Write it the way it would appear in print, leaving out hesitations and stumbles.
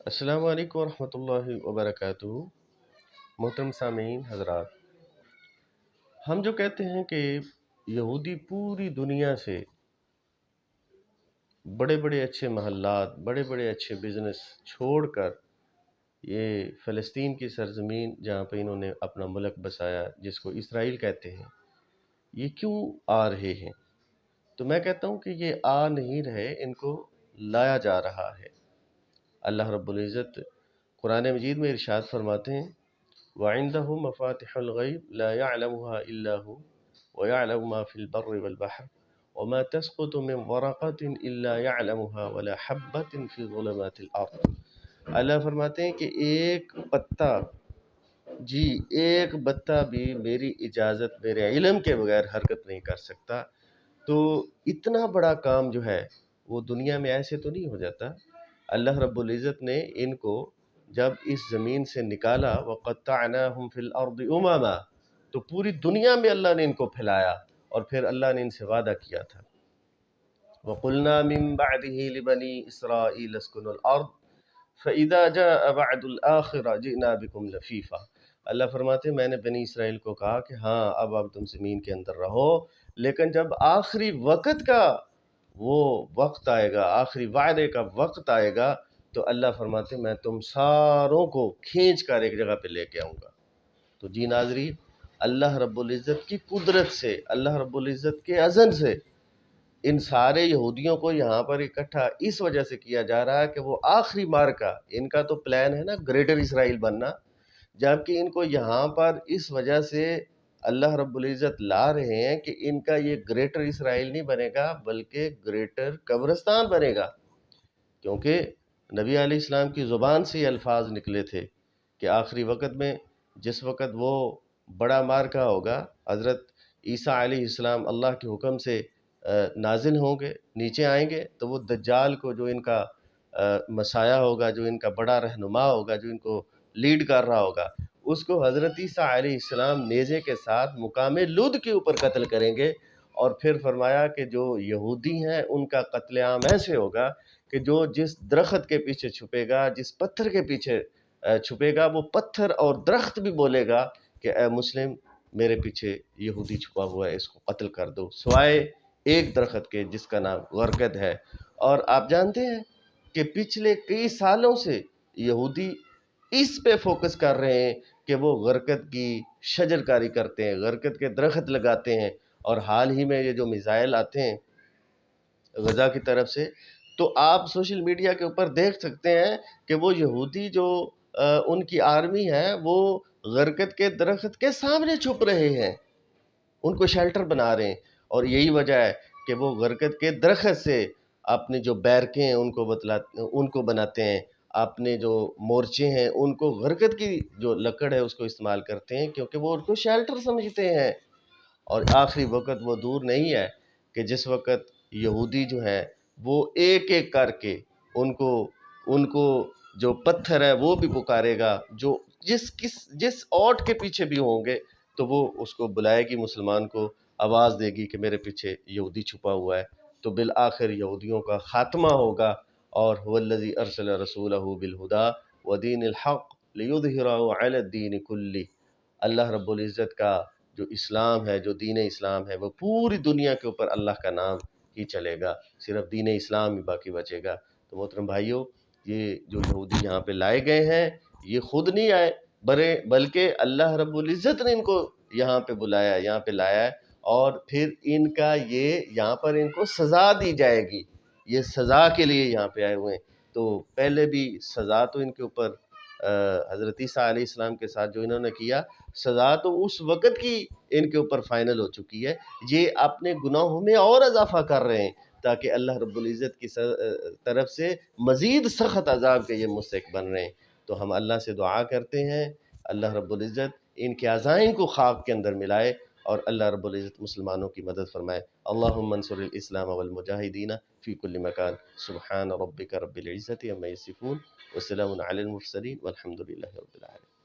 السلام علیکم ورحمۃ اللہ وبرکاتہ۔ محترم سامعین حضرات، ہم جو کہتے ہیں کہ یہودی پوری دنیا سے بڑے بڑے اچھے محلات، بڑے بڑے اچھے بزنس چھوڑ کر یہ فلسطین کی سرزمین جہاں پہ انہوں نے اپنا ملک بسایا، جس کو اسرائیل کہتے ہیں، یہ کیوں آ رہے ہیں؟ تو میں کہتا ہوں کہ یہ آ نہیں رہے، ان کو لایا جا رہا ہے۔ اللہ رب العزت قرآن مجید میں ارشاد فرماتے ہیں وعنده مفاتح الغیب لا يعلمها الا هو ويعلم ما في البر والبحر وما تسقط من ورقة الا يعلمها ولا حبة في ظلمات الارض۔ اللہ فرماتے ہیں کہ ایک پتا، جی ایک پتا بھی میری اجازت، میرے علم کے بغیر حرکت نہیں کر سکتا۔ تو اتنا بڑا کام جو ہے وہ دنیا میں ایسے تو نہیں ہو جاتا۔ اللہ رب العزت نے ان کو جب اس زمین سے نکالا وَقَطَّعْنَاهُمْ فِي الْأَرْضِ أُمَمًا، تو پوری دنیا میں اللہ نے ان کو پھیلایا، اور پھر اللہ نے ان سے وعدہ کیا تھا وَقُلْنَا مِن بَعْدِهِ لِبَنِي إِسْرَائِيلَ اسْكُنُوا الْأَرْضَ فَإِذَا جَاءَ بَعْدُ الْآخِرَةِ جِئْنَا بِكُمْ لَفِيفًا۔ اللہ فرماتے ہیں میں نے بنی اسرائیل کو کہا کہ ہاں اب تم زمین کے اندر رہو، لیکن جب آخری وقت کا وہ وقت آئے گا، آخری وعدے کا وقت آئے گا، تو اللہ فرماتے ہیں میں تم ساروں کو کھینچ کر ایک جگہ پہ لے کے آؤں گا۔ تو جی ناظرین، اللہ رب العزت کی قدرت سے، اللہ رب العزت کے اذن سے ان سارے یہودیوں کو یہاں پر اکٹھا اس وجہ سے کیا جا رہا ہے کہ وہ آخری مارکا، ان کا تو پلان ہے نا گریٹر اسرائیل بننا، جبکہ ان کو یہاں پر اس وجہ سے اللہ رب العزت لا رہے ہیں کہ ان کا یہ گریٹر اسرائیل نہیں بنے گا بلکہ گریٹر قبرستان بنے گا۔ کیونکہ نبی علیہ السلام کی زبان سے یہ الفاظ نکلے تھے کہ آخری وقت میں جس وقت وہ بڑا مارکا ہوگا، حضرت عیسیٰ علیہ السلام اللہ کے حکم سے نازل ہوں گے، نیچے آئیں گے، تو وہ دجال کو، جو ان کا مسایہ ہوگا، جو ان کا بڑا رہنما ہوگا، جو ان کو لیڈ کر رہا ہوگا، اس کو حضرت عیسیٰ علیہ السلام نیزے کے ساتھ مقام لد کے اوپر قتل کریں گے۔ اور پھر فرمایا کہ جو یہودی ہیں ان کا قتل عام ایسے ہوگا کہ جو جس درخت کے پیچھے چھپے گا، جس پتھر کے پیچھے چھپے گا، وہ پتھر اور درخت بھی بولے گا کہ اے مسلم، میرے پیچھے یہودی چھپا ہوا ہے، اس کو قتل کر دو، سوائے ایک درخت کے جس کا نام غرقد ہے۔ اور آپ جانتے ہیں کہ پچھلے کئی سالوں سے یہودی اس پہ فوکس کر رہے ہیں کہ وہ غرقد کی شجر کاری کرتے ہیں، غرقد کے درخت لگاتے ہیں، اور حال ہی میں یہ جو میزائل آتے ہیں غزہ کی طرف سے، تو آپ سوشل میڈیا کے اوپر دیکھ سکتے ہیں کہ وہ یہودی جو ان کی آرمی ہے، وہ غرقد کے درخت کے سامنے چھپ رہے ہیں، ان کو شیلٹر بنا رہے ہیں۔ اور یہی وجہ ہے کہ وہ غرقد کے درخت سے اپنے جو بیرکیں ہیں ان کو بناتے ہیں، اپنے جو مورچے ہیں ان کو غرقد کی جو لکڑ ہے اس کو استعمال کرتے ہیں، کیونکہ وہ ان کو شیلٹر سمجھتے ہیں۔ اور آخری وقت وہ دور نہیں ہے کہ جس وقت یہودی جو ہیں وہ ایک ایک کر کے ان کو جو پتھر ہے وہ بھی پکارے گا، جو جس اوٹ کے پیچھے بھی ہوں گے تو وہ اس کو بلائے گی، مسلمان کو آواز دے گی کہ میرے پیچھے یہودی چھپا ہوا ہے، تو بالآخر یہودیوں کا خاتمہ ہوگا۔ اور هو الذی ارسل رسولہ بالہدی ودین الحق لیظہرہ علی الدین کلہ، اللہ رب العزت کا جو اسلام ہے، جو دین اسلام ہے، وہ پوری دنیا کے اوپر اللہ کا نام ہی چلے گا، صرف دین اسلام ہی باقی بچے گا۔ تو محترم بھائیوں، یہ جو یہودی یہاں پہ لائے گئے ہیں، یہ خود نہیں آئے، بلکہ اللہ رب العزت نے ان کو یہاں پہ بلایا، یہاں پہ لایا ہے، اور پھر ان کا یہاں پر ان کو سزا دی جائے گی، یہ سزا کے لیے یہاں پہ آئے ہوئے ہیں۔ تو پہلے بھی سزا تو ان کے اوپر حضرت عیسیٰ علیہ السلام کے ساتھ جو انہوں نے کیا، سزا تو اس وقت کی ان کے اوپر فائنل ہو چکی ہے، یہ اپنے گناہوں میں اور اضافہ کر رہے ہیں تاکہ اللہ رب العزت کی طرف سے مزید سخت عذاب کے یہ مستحق بن رہے ہیں۔ تو ہم اللہ سے دعا کرتے ہیں اللہ رب العزت ان کے عزائم کو خاک کے اندر ملائے، اور اللہ رب العزت مسلمانوں کی مدد فرمائے۔ اللہم انصر الاسلام والمجاہدین فی کل مکان، سبحان ربک رب العزت عما یصفون، وسلام علی المرسلین والحمد للہ رب العالمین۔